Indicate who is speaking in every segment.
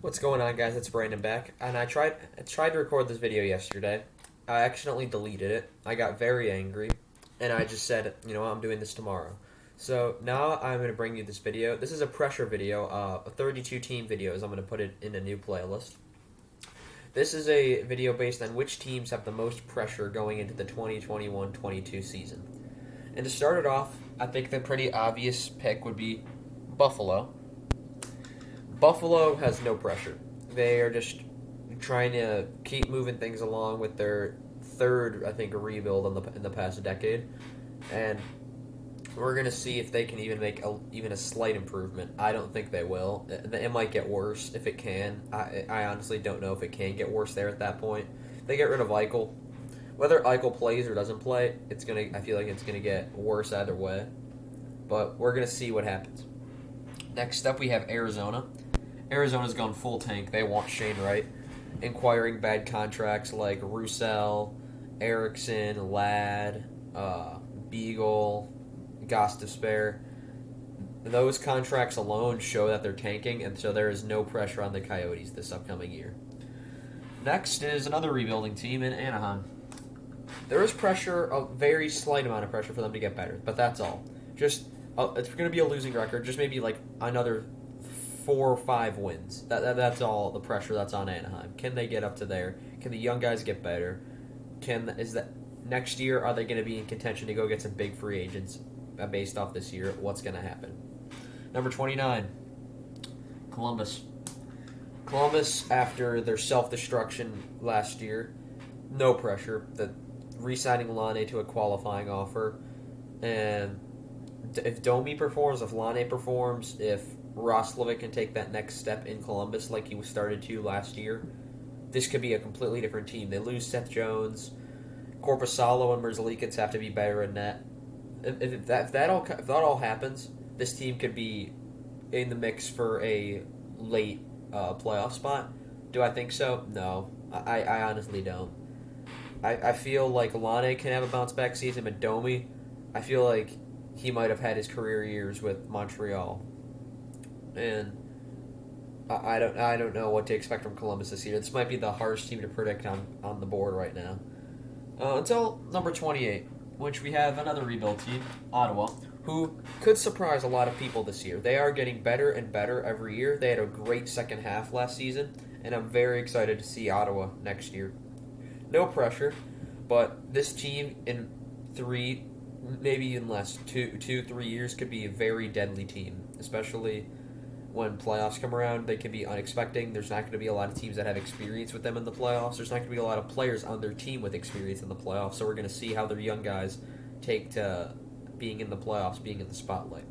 Speaker 1: What's going on, guys? It's Brandon back, and I tried to record this video yesterday. I accidentally deleted it. I got very angry, and I just said, you know what, I'm doing this tomorrow. So now I'm going to bring you this video. This is a pressure video, a 32 team videos. I'm going to put it in a new playlist. This is a video based on which teams have the most pressure going into the 2021-22 season. And to start it off, I think the pretty obvious pick would be Buffalo. Buffalo has no pressure. They are just trying to keep moving things along with their third, I think, rebuild in the past decade, and we're gonna see if they can even make even a slight improvement. I don't think they will. It might get worse if it can. I honestly don't know if it can get worse there at that point. They get rid of Eichel. Whether Eichel plays or doesn't play, it's gonna. I feel like it's gonna get worse either way. But we're gonna see what happens. Next up, we have Arizona. Arizona's gone full tank. They want Shane Wright, inquiring bad contracts like Roussel, Erickson, Ladd, Beagle, Gostisbehere. Those contracts alone show that they're tanking, and so there is no pressure on the Coyotes this upcoming year. Next is another rebuilding team in Anaheim. There is pressure, a very slight amount of pressure for them to get better, but that's all. Just it's going to be a losing record. Just maybe like another 4 or 5 wins. That's all the pressure that's on Anaheim. Can they get up to there? Can the young guys get better? Is that next year? Are they going to be in contention to go get some big free agents based off this year? What's going to happen? Number 29, Columbus. Columbus, after their self-destruction last year, no pressure. The re-signing Lane to a qualifying offer, and if Domi performs, if Lane performs, if Roslovic can take that next step in Columbus like he started to last year, this could be a completely different team. They lose Seth Jones, Korpisalo and Merzlikins have to be better in net. If that all happens, this team could be in the mix for a late playoff spot. Do I think so? No, I honestly don't. I feel like Lane can have a bounce back season, but Domi, I feel like he might have had his career years with Montreal, and I don't know what to expect from Columbus this year. This might be the hardest team to predict on the board right now. Until number 28, which we have another rebuild team, Ottawa, who could surprise a lot of people this year. They are getting better and better every year. They had a great second half last season, and I'm very excited to see Ottawa next year. No pressure, but this team in 3, maybe even less, 2, 3 years could be a very deadly team, especially when playoffs come around. They can be unexpected. There's not going to be a lot of teams that have experience with them in the playoffs. There's not going to be a lot of players on their team with experience in the playoffs. So we're going to see how their young guys take to being in the playoffs, being in the spotlight.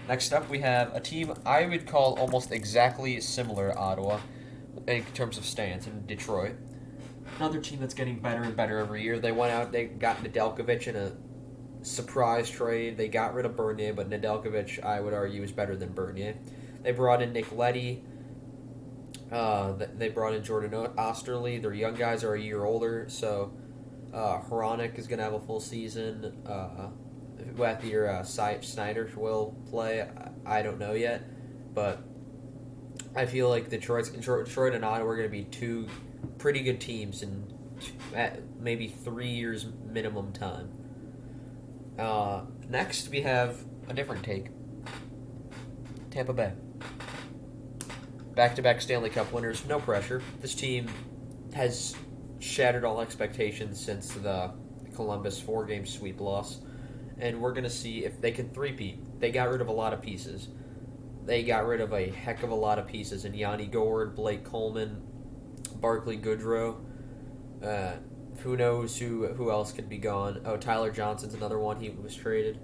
Speaker 1: Next up, we have a team I would call almost exactly similar to Ottawa in terms of stance in Detroit. Another team that's getting better and better every year. They went out, they got Nedeljkovic in a surprise trade. They got rid of Bernier, but Nedeljkovic, I would argue, is better than Bernier. They brought in Nick Leddy. They brought in Jordan Osterley. Their young guys are a year older, so Hronek is going to have a full season. Whether your Snyder will play, I don't know yet, but I feel like Detroit and Ottawa are going to be two pretty good teams in maybe 3 years minimum time. Next, we have a different take. Tampa Bay. Back-to-back Stanley Cup winners, no pressure. This team has shattered all expectations since the Columbus 4-game sweep loss, and we're going to see if they can three-peat. They got rid of a lot of pieces. They got rid of a heck of a lot of pieces in Yanni Gourde, Blake Coleman, Barclay Goodrow. Who knows who else could be gone? Oh, Tyler Johnson's another one. He was traded.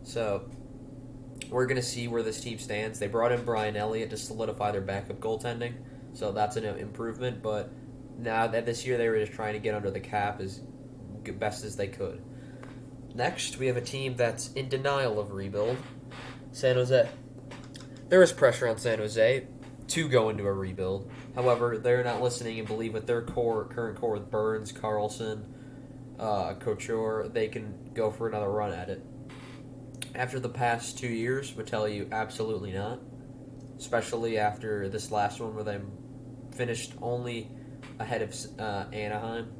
Speaker 1: So we're going to see where this team stands. They brought in Brian Elliott to solidify their backup goaltending, so that's an improvement. But now that this year they were just trying to get under the cap as best as they could. Next, we have a team that's in denial of rebuild, San Jose. There is pressure on San Jose to go into a rebuild. However, they're not listening and believe with their current core with Burns, Carlson, Couture, they can go for another run at it. After the past 2 years would tell you absolutely not. especially after this last one where they finished only ahead of Anaheim.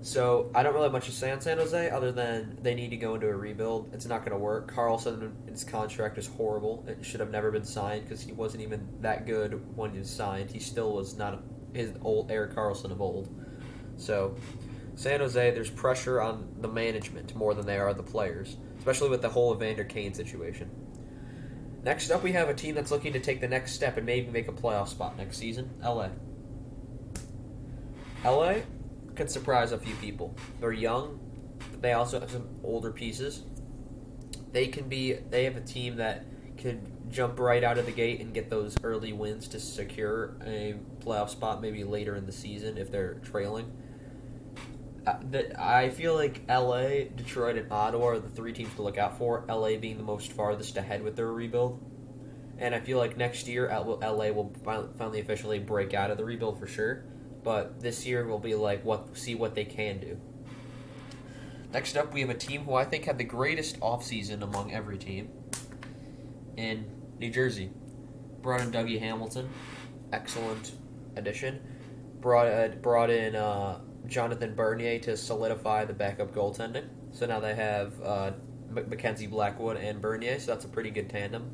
Speaker 1: So I don't really have much to say on San Jose other than they need to go into a rebuild. It's not going to work. Carlson, his contract is horrible. It should have never been signed because he wasn't even that good when he was signed. He still was not his old Erik Karlsson of old. So San Jose, there's pressure on the management more than they are the players, especially with the whole Evander Kane situation. Next up, we have a team that's looking to take the next step and maybe make a playoff spot next season, LA. LA can surprise a few people. They're young, but they also have some older pieces. They have a team that could jump right out of the gate and get those early wins to secure a playoff spot maybe later in the season if they're trailing. I feel like LA, Detroit, and Ottawa are the three teams to look out for, LA being the most farthest ahead with their rebuild. And I feel like next year LA will finally officially break out of the rebuild for sure. But this year will be like see what they can do. Next up, we have a team who I think had the greatest offseason among every team in New Jersey. Brought in Dougie Hamilton, excellent addition. Brought in Jonathan Bernier to solidify the backup goaltending. So now they have Mackenzie Blackwood and Bernier, so that's a pretty good tandem.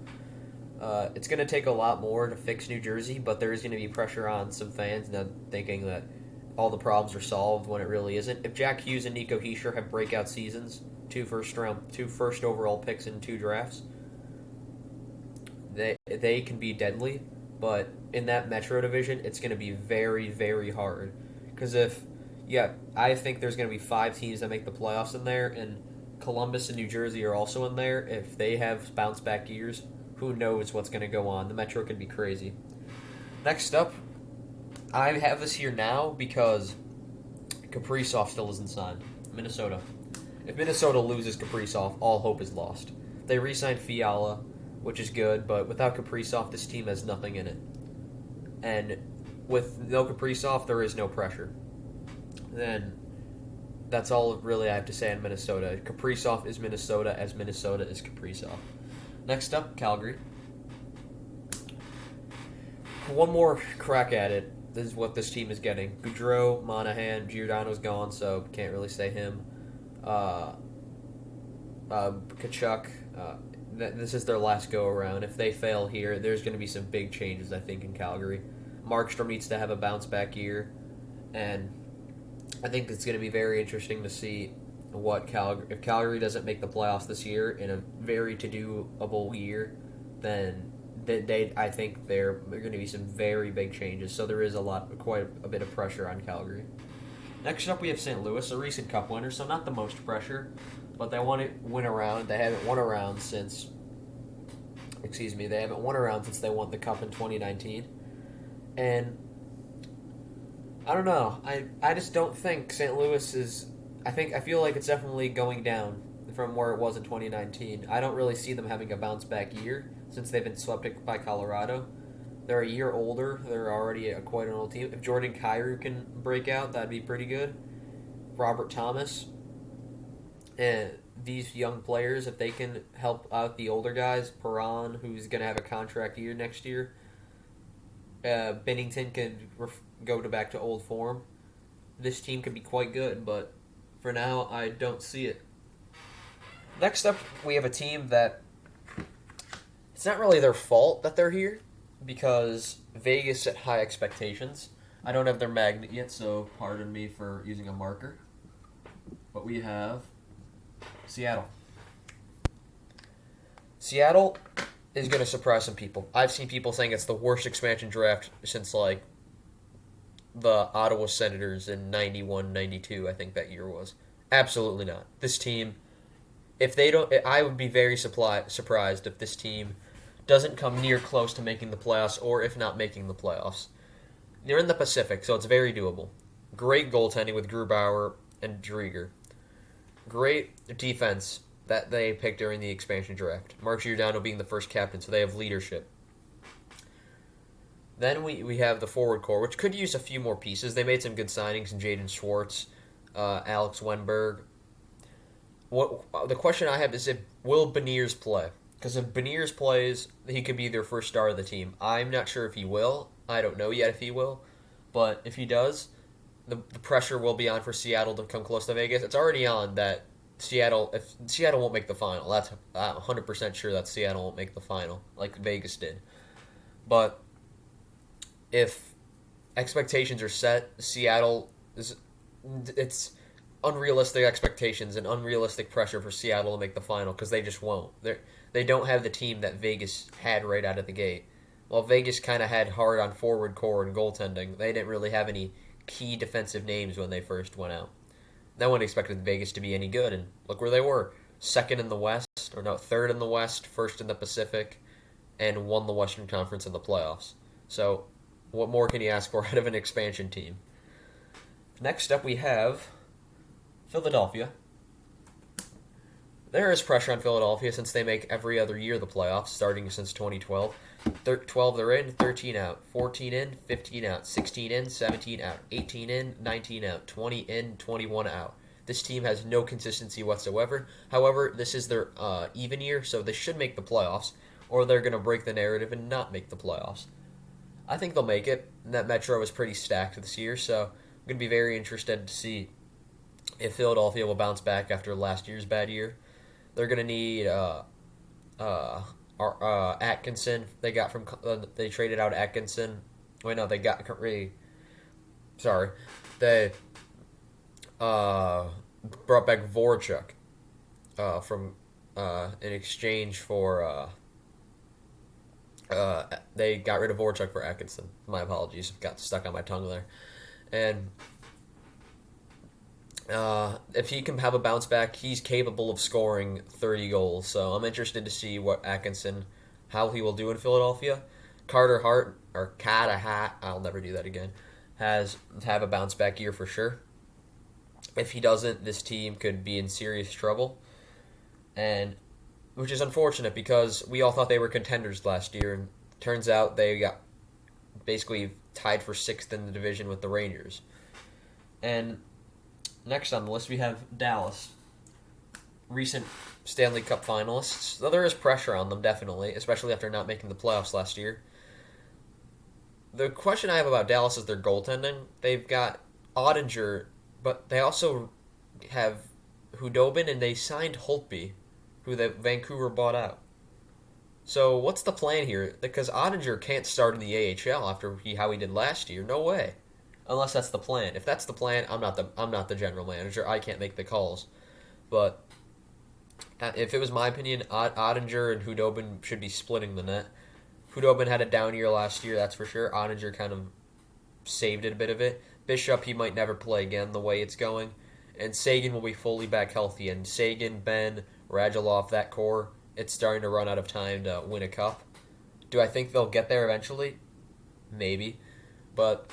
Speaker 1: It's going to take a lot more to fix New Jersey, but there is going to be pressure on some fans now thinking that all the problems are solved when it really isn't. If Jack Hughes and Nico Hischier have breakout seasons, two first overall picks in 2 drafts, they can be deadly. But in that Metro division, it's going to be very, very hard. Because I think there's going to be 5 teams that make the playoffs in there, and Columbus and New Jersey are also in there. If they have bounce back years, who knows what's going to go on. The Metro could be crazy. Next up, I have this here now because Kaprizov still isn't signed. Minnesota. If Minnesota loses Kaprizov, all hope is lost. They re-signed Fiala, which is good, but without Kaprizov, this team has nothing in it. And with no Kaprizov, there is no pressure. Then that's all really I have to say on Minnesota. Kaprizov is Minnesota as Minnesota is Kaprizov. Next up, Calgary. One more crack at it. This is what this team is getting. Gaudreau, Monahan, Giordano's gone, so can't really say him. Kachuk. This is their last go-around. If they fail here, there's going to be some big changes, I think, in Calgary. Markstrom needs to have a bounce-back year, and I think it's going to be very interesting to see if Calgary doesn't make the playoffs this year in a very to-doable year, then I think there are going to be some very big changes. So there is quite a bit of pressure on Calgary. Next up, we have St. Louis, a recent Cup winner, so not the most pressure, but they want to win a round. They haven't won a round since. They haven't won a round since they won the Cup in 2019, and I don't know. I just don't think St. Louis is. I feel like it's definitely going down from where it was in 2019. I don't really see them having a bounce back year since they've been swept by Colorado. They're a year older. They're already quite an old team. If Jordan Kyrou can break out, that'd be pretty good. Robert Thomas and these young players, if they can help out the older guys, Perron, who's going to have a contract year next year, Binnington can go back to old form. This team could be quite good, but for now, I don't see it. Next up, we have a team that it's not really their fault that they're here because Vegas set high expectations. I don't have their magnet yet, so pardon me for using a marker. But we have Seattle. Seattle is going to surprise some people. I've seen people saying it's the worst expansion draft since, the Ottawa Senators in 91, 92, I think that year was. Absolutely not. This team, if they don't, I would be very surprised if this team doesn't come near close to making the playoffs, or if not making the playoffs. They're in the Pacific, so it's very doable. Great goaltending with Grubauer and Drieger. Great defense that they picked during the expansion draft. Mark Giordano being the first captain, so they have leadership. Then we have the forward core, which could use a few more pieces. They made some good signings in Jaden Schwartz, Alex Wenberg. The question I have is will Beniers play? Because if Beniers plays, he could be their first star of the team. I'm not sure if he will. I don't know yet if he will. But if he does, the pressure will be on for Seattle to come close to Vegas. It's already on that if Seattle won't make the final. That's I'm 100% sure that Seattle won't make the final like Vegas did. But if expectations are set, it's unrealistic expectations and unrealistic pressure for Seattle to make the final because they just won't. They don't have the team that Vegas had right out of the gate. Well, Vegas kind of had hard on forward core and goaltending. They didn't really have any key defensive names when they first went out. No one expected Vegas to be any good, and look where they were. Third in the West, first in the Pacific, and won the Western Conference in the playoffs. So, what more can you ask for out of an expansion team? Next up, we have Philadelphia. There is pressure on Philadelphia since they make every other year the playoffs, starting since 2012. 12 they're in, 13 out, 14 in, 15 out, 16 in, 17 out, 18 in, 19 out, 20 in, 21 out. This team has no consistency whatsoever. However, this is their even year, so they should make the playoffs, or they're going to break the narrative and not make the playoffs. I think they'll make it. That Metro is pretty stacked this year, so I'm going to be very interested to see if Philadelphia will bounce back after last year's bad year. They're going to need Atkinson. They traded out Atkinson. Wait, no, they got sorry. They brought back Voracek from in exchange for they got rid of Voracek for Atkinson. My apologies, got stuck on my tongue there. And if he can have a bounce back, he's capable of scoring 30 goals. So I'm interested to see how he will do in Philadelphia. Carter Hart, I'll never do that again, have a bounce back year for sure. If he doesn't, this team could be in serious trouble. And which is unfortunate because we all thought they were contenders last year, and turns out they got basically tied for 6th in the division with the Rangers. And next on the list, we have Dallas. Recent Stanley Cup finalists. Though there is pressure on them, definitely, especially after not making the playoffs last year. The question I have about Dallas is their goaltending. They've got Ottinger, but they also have Hudobin, and they signed Holtby, who the Vancouver bought out. So what's the plan here? Because Ottinger can't start in the AHL after how he did last year. No way. Unless that's the plan. If that's the plan, I'm not the general manager. I can't make the calls. But if it was my opinion, Ottinger and Hudobin should be splitting the net. Hudobin had a down year last year, that's for sure. Ottinger kind of saved it a bit of it. Bishop, he might never play again the way it's going. And Sagan will be fully back healthy. And Sagan, Ben, Radulov, that core, it's starting to run out of time to win a cup. Do I think they'll get there eventually? Maybe. But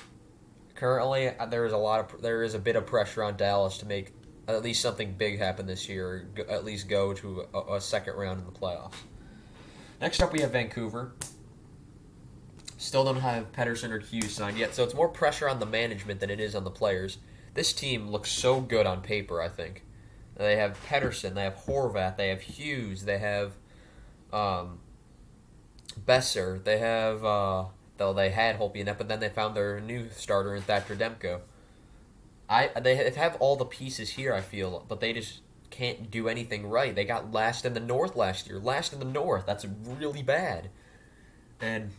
Speaker 1: currently, there is a bit of pressure on Dallas to make at least something big happen this year, or at least go to a second round in the playoffs. Next up, we have Vancouver. Still don't have Pettersson or Hughes signed yet, so it's more pressure on the management than it is on the players. This team looks so good on paper, I think. They have Pettersson, they have Horvat, they have Hughes, they have Besser, they have though they had Holtby in that, but then they found their new starter in Thatcher Demko. They have all the pieces here, I feel, but they just can't do anything right. They got last in the North last year. Last in the North. That's really bad. And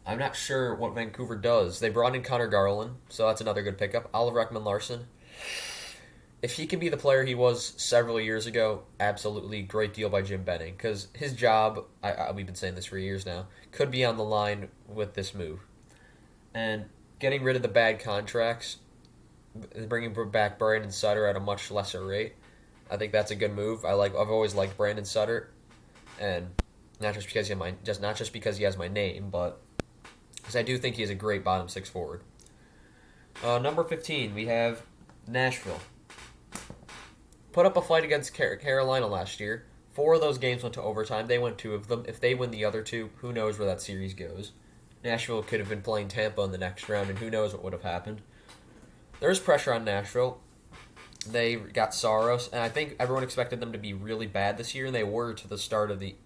Speaker 1: I'm not sure what Vancouver does. They brought in Connor Garland, so that's another good pickup. Oliver Ekman-Larsson. If he can be the player he was several years ago, absolutely great deal by Jim Benning. Because his job, we've been saying this for years now, could be on the line with this move. And getting rid of the bad contracts, bringing back Brandon Sutter at a much lesser rate, I think that's a good move. I've always liked Brandon Sutter, and not just because he has my name, but because I do think he is a great bottom six forward. Number 15, we have Nashville. Put up a fight against Carolina last year. 4 of those games went to overtime. They won 2 of them. If they win the other 2, who knows where that series goes. Nashville could have been playing Tampa in the next round, and who knows what would have happened. There's pressure on Nashville. They got Saros, and I think everyone expected them to be really bad this year, and they were to the start of the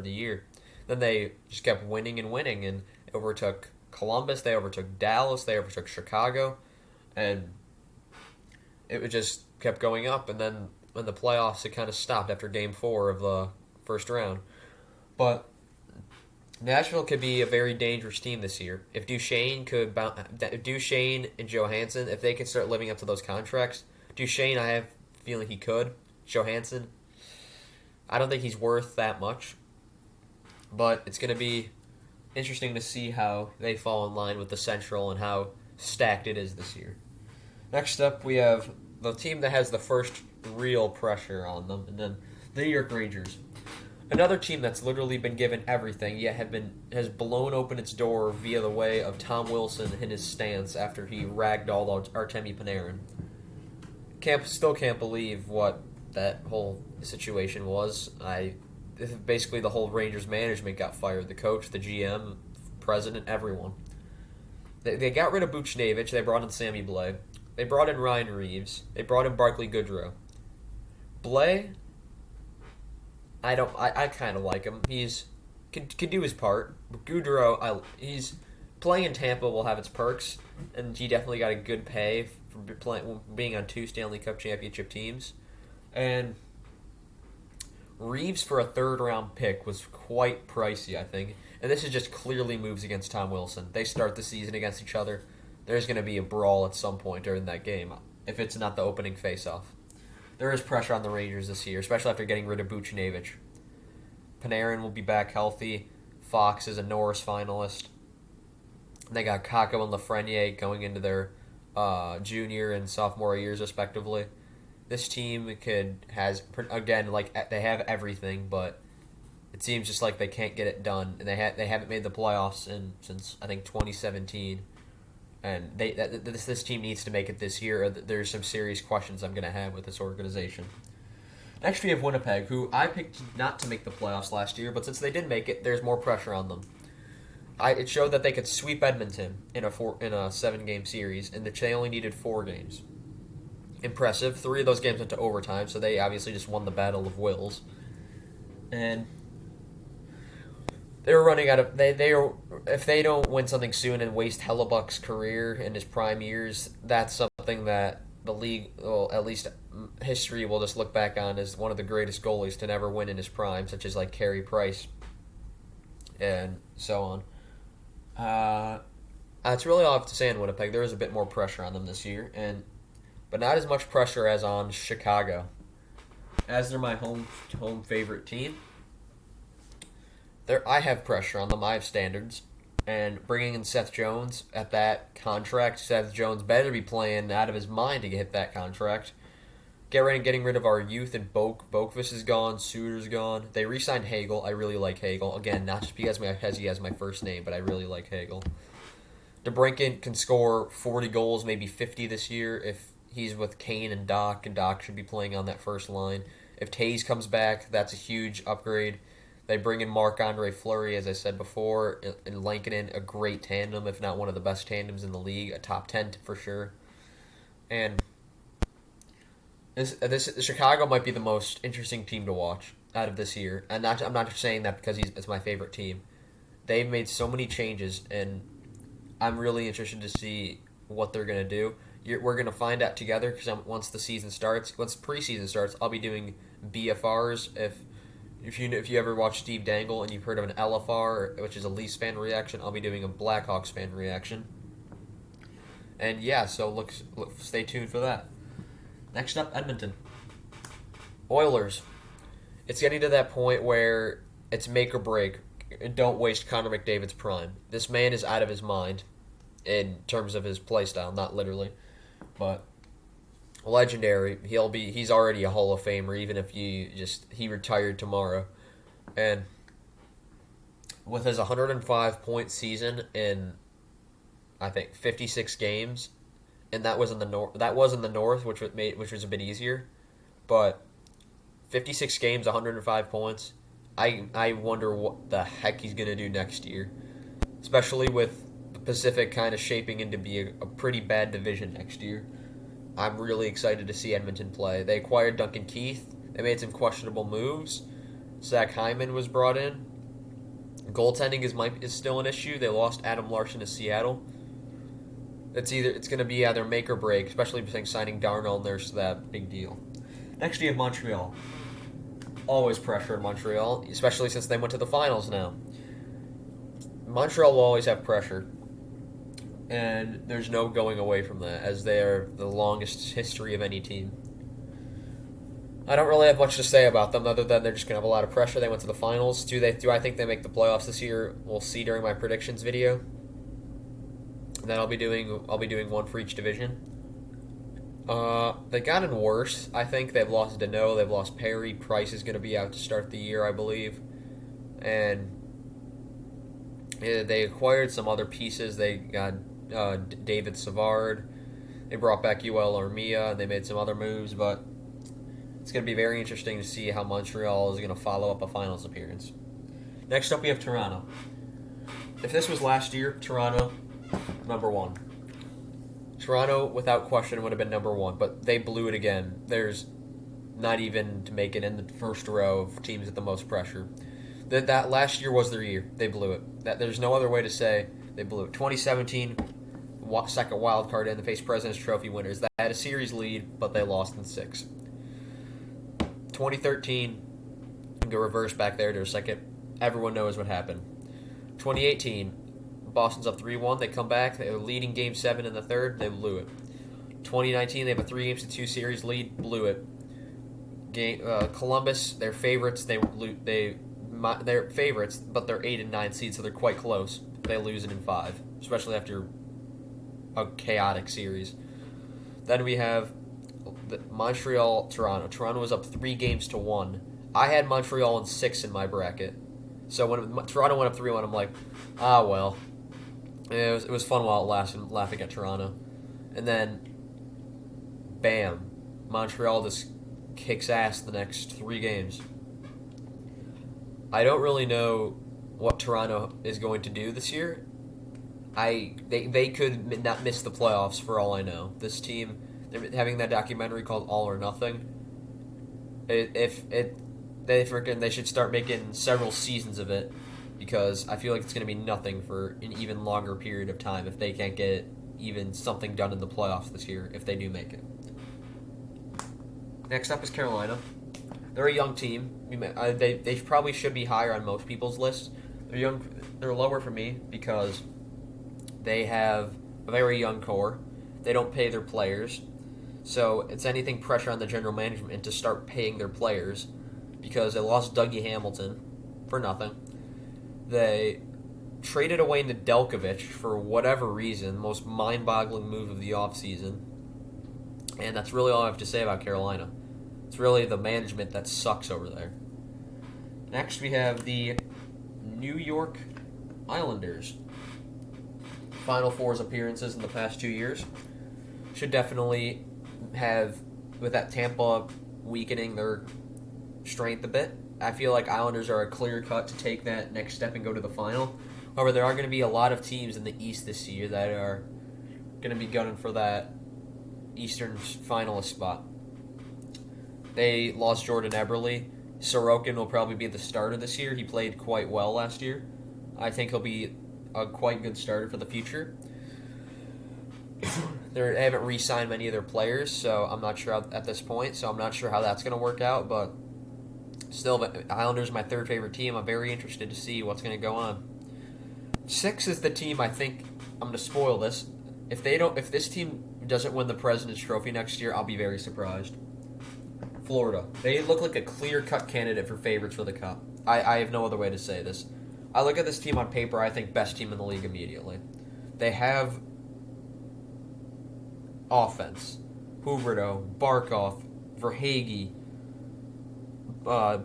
Speaker 1: year. Then they just kept winning and winning, and overtook Columbus, they overtook Dallas, they overtook Chicago, and it just kept going up. And then in the playoffs, it kind of stopped after Game 4 of the first round. But Nashville could be a very dangerous team this year. If Duchesne and Johansson, if they could start living up to those contracts. Duchesne, I have a feeling he could. Johansson, I don't think he's worth that much. But it's going to be interesting to see how they fall in line with the Central and how stacked it is this year. Next up, we have the team that has the first real pressure on them, and then the New York Rangers. Another team that's literally been given everything, yet has blown open its door via the way of Tom Wilson and his stance after he ragdolled Artemi Panarin. Still can't believe what that whole situation was. Basically the whole Rangers management got fired. The coach, the GM, president, everyone. They got rid of Buchnevich. They brought in Sammy Blais. They brought in Ryan Reeves. They brought in Barclay Goodrow. Blais, I kind of like him. He's can do his part. But Goodrow, he's playing in Tampa will have its perks, and he definitely got a good pay for being on 2 Stanley Cup championship teams. And Reeves for a third-round pick was quite pricey, I think. And this is just clearly moves against Tom Wilson. They start the season against each other. There's going to be a brawl at some point during that game, if it's not the opening face-off. There is pressure on the Rangers this year, especially after getting rid of Buchnevich. Panarin will be back healthy. Fox is a Norris finalist. They got Kakko and Lafreniere going into their junior and sophomore years, respectively. This team they have everything, but it seems just like they can't get it done, and they haven't made the playoffs since I think 2017. And this team needs to make it this year. Or there's some serious questions I'm going to have with this organization. Next, we have Winnipeg, who I picked not to make the playoffs last year, but since they did make it, there's more pressure on them. It showed that they could sweep Edmonton in a 7-game series, and that they only needed 4 games. Impressive. 3 of those games went to overtime, so they obviously just won the battle of wills. And they were running out of if they don't win something soon and waste Hellebuck's career in his prime years, that's something that the league, well, at least history will just look back on as one of the greatest goalies to never win in his prime, such as like Carey Price and so on. That's really all I have to say on Winnipeg. There is a bit more pressure on them this year, but not as much pressure as on Chicago, as they're my home favorite team. I have pressure on them. I have standards. And bringing in Seth Jones at that contract, Seth Jones better be playing out of his mind to hit that contract. Getting rid of our youth, and Boqvist is gone, Suter's gone. They re-signed Hagel. I really like Hagel. Again, not just because he has my first name, but I really like Hagel. DeBrincat can score 40 goals, maybe 50 this year if he's with Kane and Doc should be playing on that first line. If Taves comes back, that's a huge upgrade. They bring in Marc-Andre Fleury, as I said before, and Lankinen, a great tandem, if not one of the best tandems in the league, a top 10 for sure. And this Chicago might be the most interesting team to watch out of this year. And I'm not just saying that because it's my favorite team. They've made so many changes, and I'm really interested to see what they're going to do. We're going to find out together because once preseason starts, I'll be doing BFRs. If you ever watch Steve Dangle and you've heard of an LFR, which is a Leafs fan reaction, I'll be doing a Blackhawks fan reaction. And yeah, so stay tuned for that. Next up, Edmonton. Oilers. It's getting to that point where it's make or break. Don't waste Connor McDavid's prime. This man is out of his mind in terms of his play style, not literally, but legendary. He's already a Hall of Famer, even if he retired tomorrow. And with his 105-point season in I think 56 games, and that was in the North, which was a bit easier, but 56 games, 105 points. I wonder what the heck he's gonna do next year, especially with the Pacific kind of shaping into be a pretty bad division next year. I'm really excited to see Edmonton play. They acquired Duncan Keith. They made some questionable moves. Zach Hyman was brought in. Goaltending is still an issue. They lost Adam Larson to Seattle. It's going to be either make or break, especially since signing Darnell Nurse to that big deal. Next, you have Montreal. Always pressure in Montreal, especially since they went to the finals now. Montreal will always have pressure, and there's no going away from that, as they are the longest history of any team. I don't really have much to say about them, other than they're just going to have a lot of pressure. They went to the finals. Do I think they make the playoffs this year? We'll see during my predictions video. And then I'll be doing one for each division. They've gotten worse. I think they've lost Deneau, they've lost Perry. Price is going to be out to start the year, I believe. And they acquired some other pieces. They got David Savard. They brought back UL Armia. They made some other moves, but it's going to be very interesting to see how Montreal is going to follow up a finals appearance. Next up, we have Toronto. If this was last year, Toronto, number one. Toronto, without question, would have been number one, but they blew it again. There's not even to make it in the first row of teams with the most pressure. That last year was their year. They blew it. There's no other way to say they blew it. 2017, second wild card in, the face President's Trophy winners. They had a series lead, but they lost in 6. 2013, go reverse back there to a second. Everyone knows what happened. 2018, Boston's up 3-1. They come back. They were leading Game 7 in the third. They blew it. 2019, they have a 3-2 series lead. Blew it. Columbus, they're favorites. They're favorites, but they're 8 and 9 seeds, so they're quite close. They lose it in 5, especially after a chaotic series. Then we have Montreal, Toronto. Toronto was up 3-1. I had Montreal in 6 in my bracket. So when Toronto went up 3-1, I'm like, well. It was fun while it lasted, laughing at Toronto. And then, bam, Montreal just kicks ass the next 3 games. I don't really know what Toronto is going to do this year. They could not miss the playoffs for all I know. This team, they're having that documentary called All or Nothing. They should start making several seasons of it, because I feel like it's going to be nothing for an even longer period of time if they can't get even something done in the playoffs this year, if they do make it. Next up is Carolina. They're a young team. They probably should be higher on most people's lists. They're young. They're lower for me because they have a very young core. They don't pay their players. So it's anything pressure on the general management to start paying their players, because they lost Dougie Hamilton for nothing. They traded away Nedeljkovic for whatever reason, most mind-boggling move of the offseason. And that's really all I have to say about Carolina. It's really the management that sucks over there. Next, we have the New York Islanders. Final Four's appearances in the past 2 years should definitely have, with that Tampa weakening their strength a bit, I feel like Islanders are a clear cut to take that next step and go to the final. However, there are going to be a lot of teams in the East this year that are going to be gunning for that Eastern finalist spot. They lost Jordan Eberle. Sorokin will probably be the starter this year. He played quite well last year. I think he'll be a quite good starter for the future. They haven't re-signed many of their players, so I'm not sure at this point. So I'm not sure how that's going to work out, but still, the Islanders are my third favorite team. I'm very interested to see what's going to go on. 6 is the team I think I'm going to spoil this. If this team doesn't win the President's Trophy next year, I'll be very surprised. Florida. They look like a clear-cut candidate for favorites for the Cup. I have no other way to say this. I look at this team on paper, I think best team in the league immediately. They have offense. Huberdeau, Barkov, Verhaeghe,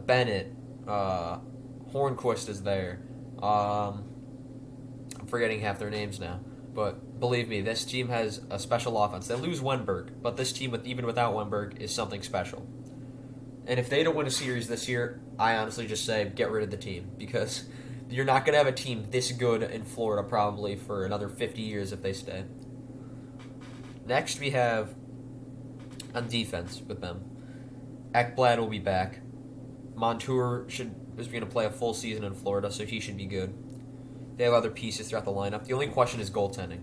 Speaker 1: Bennett, Hornquist is there. I'm forgetting half their names now. But believe me, this team has a special offense. They lose Wenberg, but this team, even without Wenberg, is something special. And if they don't win a series this year, I honestly just say get rid of the team, because you're not going to have a team this good in Florida probably for another 50 years if they stay. Next, we have on defense with them. Ekblad will be back. Montour is going to play a full season in Florida, so he should be good. They have other pieces throughout the lineup. The only question is goaltending.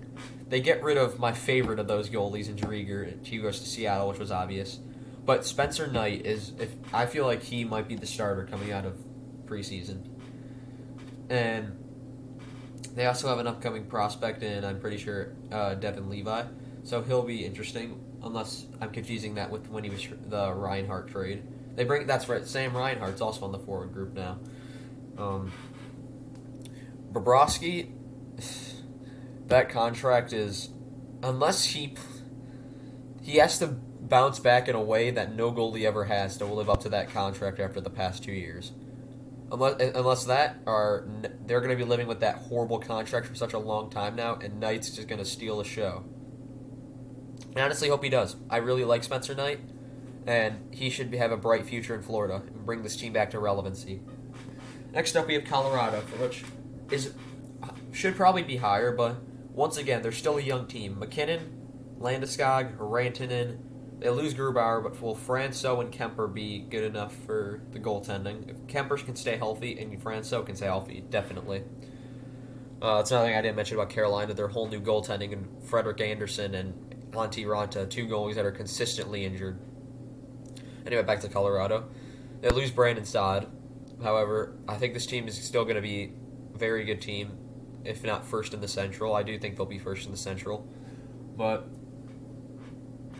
Speaker 1: They get rid of my favorite of those goalies in Driedger. He goes to Seattle, which was obvious. But Spencer Knight I feel like he might be the starter coming out of preseason. And they also have an upcoming prospect in, I'm pretty sure, Devin Levi. So he'll be interesting, unless I'm confusing that with when he was the Reinhart trade. That's right, Sam Reinhart's also on the forward group now. Bobrovsky, that contract is, unless he has to bounce back in a way that no goalie ever has to live up to that contract after the past 2 years. Unless they're going to be living with that horrible contract for such a long time now, and Knight's just going to steal the show. I honestly hope he does. I really like Spencer Knight, and he should have a bright future in Florida and bring this team back to relevancy. Next up, we have Colorado, which should probably be higher, but once again, they're still a young team. McKinnon, Landeskog, Rantanen. They lose Grubauer, but will Francouz and Kemper be good enough for the goaltending? If Kemper can stay healthy and Francouz can stay healthy, definitely. That's another thing I didn't mention about Carolina, their whole new goaltending, and Frederik Andersen and Antti Ranta, two goalies that are consistently injured. Anyway, back to Colorado. They lose Brandon Saad. However, I think this team is still going to be a very good team, if not first in the Central. I do think they'll be first in the Central. But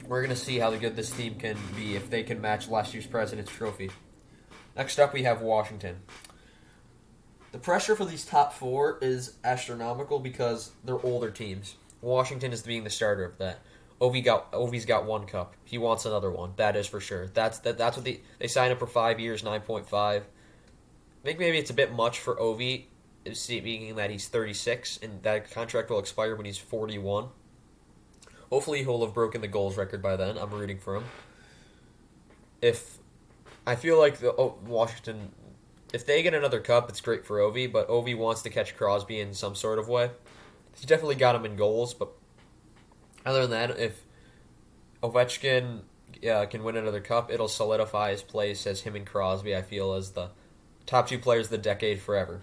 Speaker 1: we're going to see how good this team can be if they can match last year's President's Trophy. Next up, we have Washington. The pressure for these top four is astronomical because they're older teams. Washington is being the starter of that. Ovi's got one cup. He wants another one. That is for sure. That's what they signed up for 5 years, 9.5. I think maybe it's a bit much for Ovi, being that he's 36, and that contract will expire when he's 41. Hopefully he'll have broken the goals record by then. I'm rooting for him. I feel like Washington, if they get another cup, it's great for Ovi, but Ovi wants to catch Crosby in some sort of way. He definitely got him in goals, but other than that, if Ovechkin can win another cup, it'll solidify his place as him and Crosby, I feel, as the top two players of the decade forever.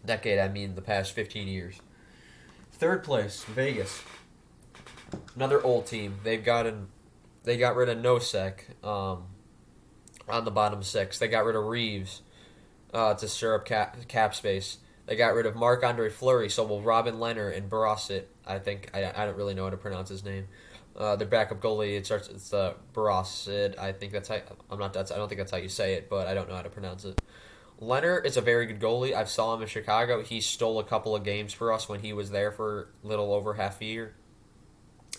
Speaker 1: Decade, I mean the past 15 years. Third place, Vegas. Another old team. They got rid of Nosek on the bottom six. They got rid of Reeves to stir up cap space. They got rid of Marc-Andre Fleury, so will Robin Leonard and Barosset. I don't really know how to pronounce his name. Their backup goalie, it's Barosset. I think that's how I don't think that's how you say it, but I don't know how to pronounce it. Leonard is a very good goalie. I saw him in Chicago. He stole a couple of games for us when he was there for a little over half a year.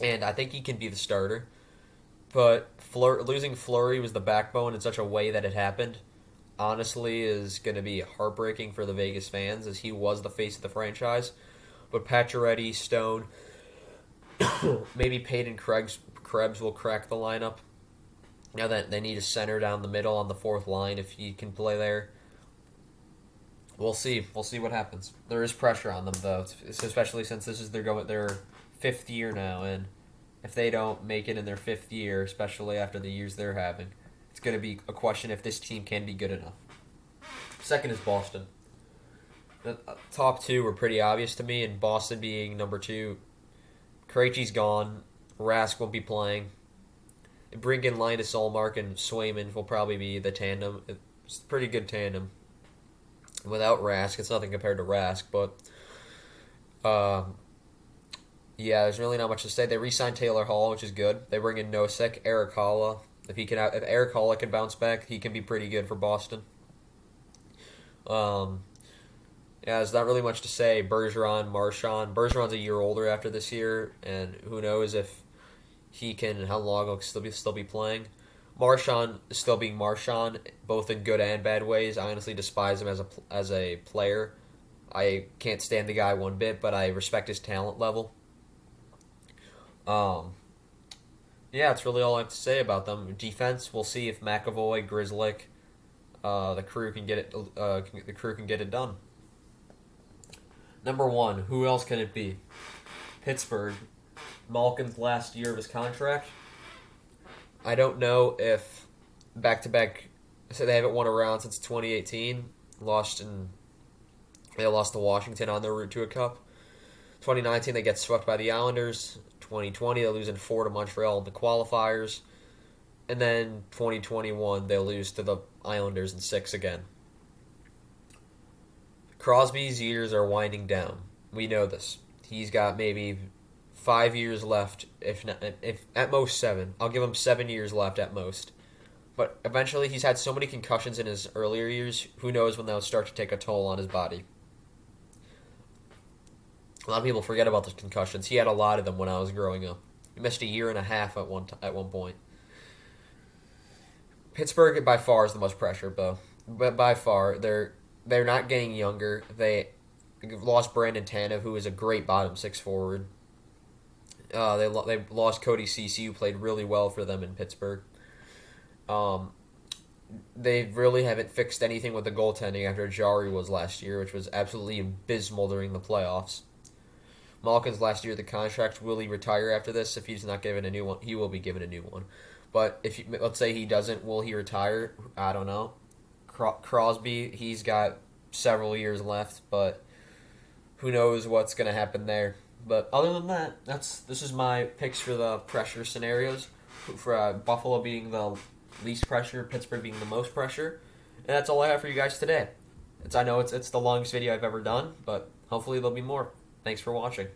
Speaker 1: And I think he can be the starter. But losing Fleury was the backbone in such a way that it happened. Honestly, is going to be heartbreaking for the Vegas fans, as he was the face of the franchise. But Pacioretty, Stone, maybe Peyton Krebs will crack the lineup. Now that they need a center down the middle on the fourth line, if he can play there. We'll see. We'll see what happens. There is pressure on them, though, especially since this is their fifth year now, and if they don't make it in their fifth year, especially after the years they're having, it's going to be a question if this team can be good enough. Second is Boston. The top two were pretty obvious to me, and Boston being number two. Krejci's gone. Rask won't be playing. Bring in Linus Ullmark and Swayman will probably be the tandem. It's a pretty good tandem. Without Rask, it's nothing compared to Rask, but yeah, there's really not much to say. They re-signed Taylor Hall, which is good. They bring in Nosek, Eric Haula. If Eric Haula can bounce back, he can be pretty good for Boston. Yeah, there's not really much to say. Bergeron, Marchand. Bergeron's a year older after this year, and who knows if he can, how long he'll still be playing. Marchand is still being Marchand, both in good and bad ways. I honestly despise him as a player. I can't stand the guy one bit, but I respect his talent level. Yeah, that's really all I have to say about them. Defense, we'll see if McAvoy, Grzelcyk, the crew can get it done. Number one, who else can it be? Pittsburgh. Malkin's last year of his contract. I don't know if back-to-back, so they haven't won a round since 2018. They lost to Washington on their route to a cup. 2019 they get swept by the Islanders. 2020 they lose in 4 to Montreal in the qualifiers. And then 2021 they lose to the Islanders in 6 again. Crosby's years are winding down. We know this. He's got maybe 5 years left, if at most 7. I'll give him 7 years left at most. But eventually, he's had so many concussions in his earlier years. Who knows when they'll start to take a toll on his body? A lot of people forget about the concussions. He had a lot of them when I was growing up. He missed a year and a half at one point. Pittsburgh by far is the most pressure, though. But by far, they're not getting younger. They lost Brandon Tanev, who is a great bottom six forward. They lost Cody Ceci, who played really well for them in Pittsburgh. They really haven't fixed anything with the goaltending after Jari was last year, which was absolutely abysmal during the playoffs. Malkin's last year of the contract. Will he retire after this? If he's not given a new one, he will be given a new one. But let's say he doesn't, will he retire? I don't know. Crosby, he's got several years left, but who knows what's going to happen there. But other than that, this is my picks for the pressure scenarios. For Buffalo being the least pressure, Pittsburgh being the most pressure. And that's all I have for you guys today. I know it's the longest video I've ever done, but hopefully there'll be more. Thanks for watching.